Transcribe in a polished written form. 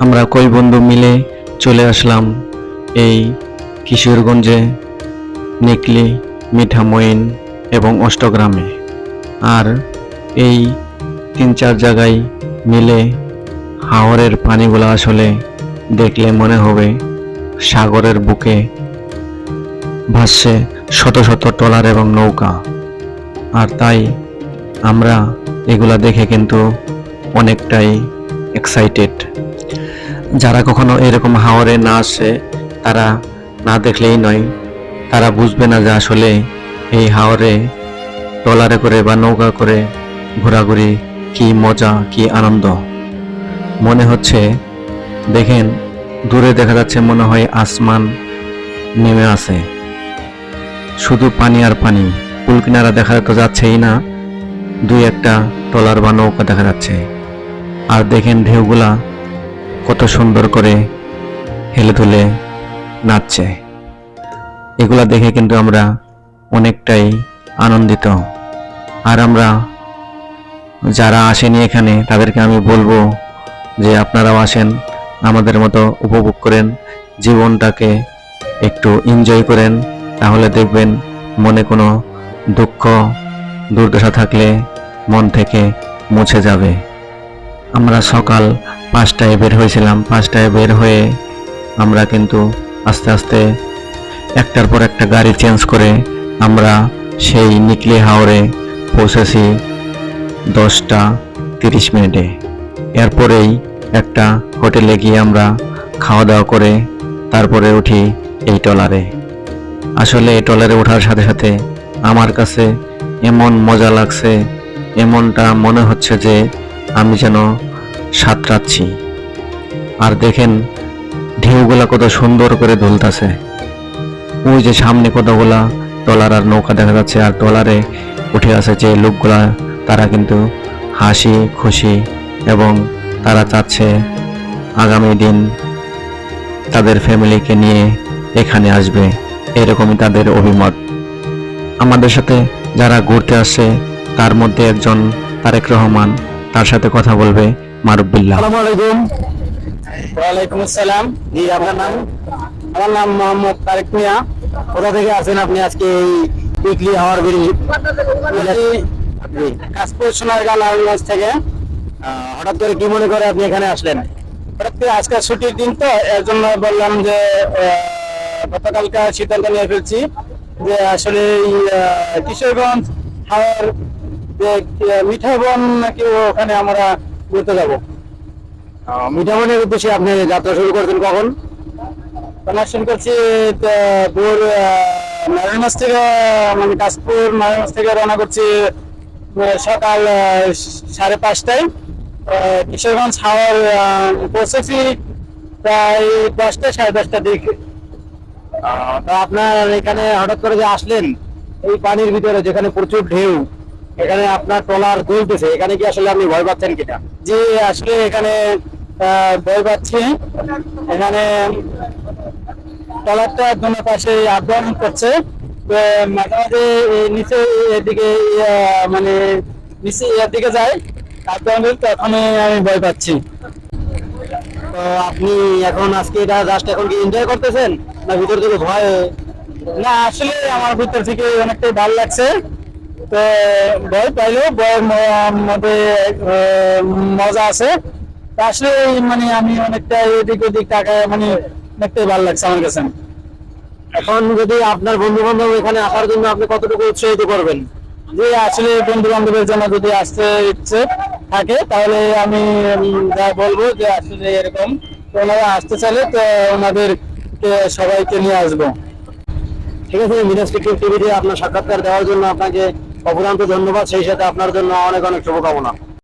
আমরা কই বন্ধু মিলে চলে আসলাম এই কিশোরগঞ্জে নিকলি, মিঠামইন এবং অষ্টগ্রামে। আর এই 3-4 জায়গায় মিলে হাওরের পানিগুলো আসলে দেখলে মনে হবে সাগরের বুকে ভাসছে শত শত ট্রলার এবং নৌকা। আর তাই আমরা এগুলা দেখে কিন্তু অনেকটাই এক্সাইটেড। যারা কখনো এরকম হাওরে না আসে তারা না দেখলেই নয়, তারা বুঝবে না যে আসলে এই হাওরে ট্রলারে করে বা নৌকা করে ঘোরাঘুরি কি মজা, কি আনন্দ। মনে হচ্ছে, দেখেন দূরে দেখা যাচ্ছে মনে হয় আসমান নেমে আসে, শুধু পানি আর পানি। কুল কিনারা দেখা তো যাচ্ছেই না, 2-1টা ট্রলার বা নৌকা দেখা যাচ্ছে। আর দেখেন ঢেউগুলা কত সুন্দর করে হেলে দুলে নাচছে। এগুলা দেখে কিন্তু আমরা অনেকটাই আনন্দিত। আর আমরা যারা আসেনি এখানে তাদেরকে আমি বলবো যে আপনারাও আসেন, আমাদের মতো উপভোগ করেন, জীবনটাকে একটু এনজয় করেন। তাহলে দেখবেন মনে কোনো দুঃখ দুর্দশা থাকলে মন থেকে মুছে যাবে। আমরা সকাল 5টায় বের হয়েছিলাম। 5টায় বের হয়ে আমরা কিন্তু আস্তে আস্তে একটার পর একটা গাড়ি চেঞ্জ করে আমরা সেই নিকলি হাওরে পৌঁছেছি 10টা 30 মিনিটে। এরপরেই একটা হোটেলে গিয়ে আমরা খাওয়া দাওয়া করে তারপরে উঠি এই ট্রলারে। আসলে এই ট্রলারে ওঠার সাথে সাথে আমার কাছে এমন মজা লাগছে, এমনটা মনে হচ্ছে যে আমি যেন সাঁতরাচ্ছি। আর দেখেন ঢেউগুলা কত সুন্দর করে দুলতাছে। ওই যে সামনে কতগুলা ট্রলার আর নৌকা দেখা যাচ্ছে। আর ট্রলারে উঠে আছে যে লোকগুলা, তারা কিন্তু হাসি খুশি এবং তারা চাচ্ছে আগামী দিন তাদের ফ্যামিলিকে নিয়ে এখানে আসবে, এরকমই তাদের অভিমত। আমাদের সাথে যারা ঘুরতে আসছে তার মধ্যে একজন তারেক রহমান, তার সাথে কথা বলবে মারুফ-বিল্লাহ। আসসালামু আলাইকুম। ওয়ালাইকুম আসসালাম। জি, আপনার নাম? আমার নাম মোহাম্মদ তারেক মিয়া। কোথা থেকে আছেন আপনি আজকে এই উইকলি হাওয়ার ব্রিজ? কাশপুর সোনারগাঁ নারায়ণগঞ্জ থেকে। হঠাৎ করে কি মনে করে আপনি এখানে আসলেন? হঠাৎ করে আজকে ছুটির দিন তো, এর জন্য বললাম যে গতকালকে সিদ্ধান্ত নিয়ে ফেলছি যে আসলে এই কিশোরগঞ্জ হাওয়ার যে মিঠাবন নাকি ওখানে আমরা ঘুরতে যাবো। মিঠাবনের উদ্দেশ্যে আপনি যাত্রা শুরু করছেন কখন? কানেকশন করছি ভোর নারায়ণগঞ্জ থেকে, মানে কাশপুর নারায়ণগঞ্জ থেকে রওনা করছি সকাল 5:30টায়। কিশোরগঞ্জ হাওয়ার পৌঁছেছি প্রায় 10টা 10:30টার দিকে। তা আপনার এখানে হঠাৎ করে যে আসলেন এই পানির ভিতরে, যেখানে প্রচুর ঢেউ, এখানে আপনার ট্রলার দুলতেছে, এখানে কি আসলে আপনি ভয় পাচ্ছেন কিনা? জি, আসলে এখানে ভয় পাচ্ছি। এখানে ট্রলারটা দোনো পাশে আপডাউন করছে, মাঝে মাঝে নিচে এদিকে মানে নিচে এর দিকে যায় আপডাউন, তখন আমি ভয় পাচ্ছি। তো আপনি এখন আজকে এটা জাস্ট এখন কি এনজয় করতেছেন না ভিতর থেকে ভয়? না, আসলে আমার ভিতর থেকে অনেকটাই ভালো লাগছে। তো ভয় পাইলেও ভয়ের মধ্যে মজা আছে। আসলে মানে আমি অনেকটা এদিক ওদিক তাকায়, মানে অনেকটাই ভালো লাগছে আমার কাছে। এখন যদি আপনার বন্ধু বান্ধব এখানে আসার জন্য আপনি কতটুকু উৎসাহিত করবেন? যে আসলে বন্ধু বান্ধবের জন্য যদি আসতে ইচ্ছে থাকে তাহলে আমি যা বলবো যে আসলে এরকম ওনারা আসতে চাইলে তো ওনাদেরকে সবাইকে নিয়ে আসবো। ঠিক আছে, মিরাজ টিভিতে আপনার সাক্ষাৎকার দেওয়ার জন্য আপনাকে অফুরন্ত ধন্যবাদ। সেই সাথে আপনার জন্য অনেক অনেক শুভকামনা।